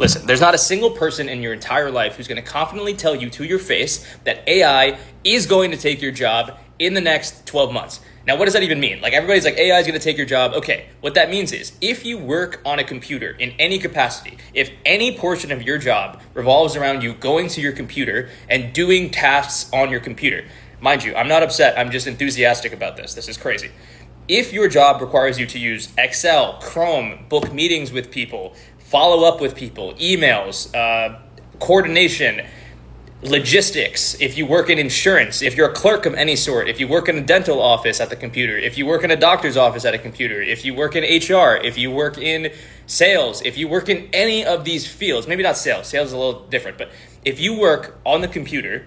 Listen, there's not a single person in your entire life who's going to confidently tell you to your face that AI is going to take your job in the next 12 months. Now, what does that even mean? Like, everybody's like, AI is going to take your job. Okay, what that means is if you work on a computer in any capacity, if any portion of your job revolves around you going to your computer and doing tasks on your computer, mind you, I'm not upset. I'm just enthusiastic about this. This is crazy. If your job requires you to use Excel, Chrome, book meetings with people, follow up with people, emails, coordination, logistics, if you work in insurance, if you're a clerk of any sort, if you work in a dental office at the computer, if you work in a doctor's office at a computer, if you work in HR, if you work in sales, if you work in any of these fields, maybe not sales is a little different, but if you work on the computer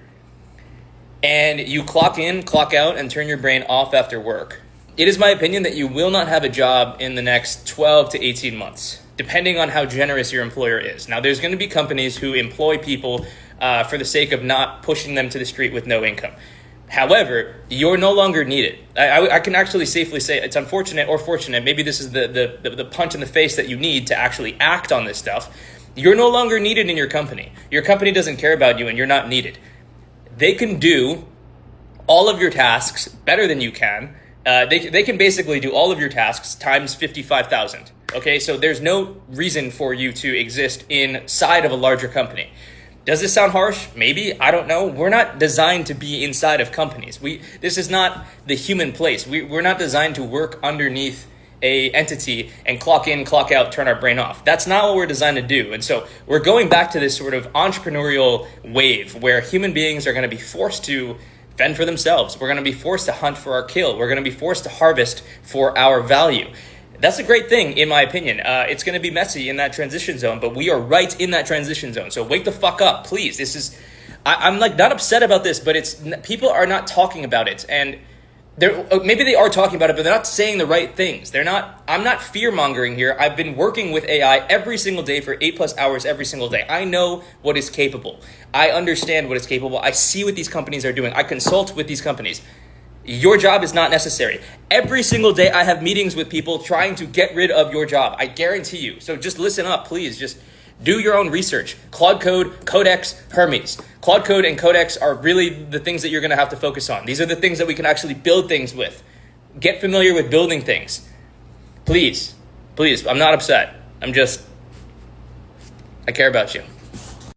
and you clock in, clock out, and turn your brain off after work, it is my opinion that you will not have a job in the next 12 to 18 months, depending on how generous your employer is. Now, there's going to be companies who employ people for the sake of not pushing them to the street with no income. However, you're no longer needed. I can actually safely say it's unfortunate or fortunate. Maybe this is the punch in the face that you need to actually act on this stuff. You're no longer needed in your company. Your company doesn't care about you and you're not needed. They can do all of your tasks better than you can. They can basically do all of your tasks times 55,000. Okay, so there's no reason for you to exist inside of a larger company. Does this sound harsh? Maybe. I don't know. We're not designed to be inside of companies. This is not the human place. We're not designed to work underneath a entity and clock in, clock out, turn our brain off. That's not what we're designed to do. And so we're going back to this sort of entrepreneurial wave where human beings are going to be forced to fend for themselves. We're going to be forced to hunt for our kill. We're going to be forced to harvest for our value. That's a great thing, in my opinion. It's going to be messy in that transition zone, but we are right in that transition zone. So wake the fuck up, please. I'm like not upset about this, but people are not talking about it. And maybe they are talking about it, but they're not saying the right things. I'm not fear mongering here. I've been working with AI every single day for 8+ hours every single day. I know what is capable. I understand what is capable. I see what these companies are doing. I consult with these companies. Your job is not necessary. Every single day I have meetings with people trying to get rid of your job. I guarantee you. So just listen up, please. Just do your own research. Claude Code, Codex, Hermes. Claude Code and Codex are really the things that you're going to have to focus on. These are the things that we can actually build things with. Get familiar with building things. Please, I'm not upset. I care about you.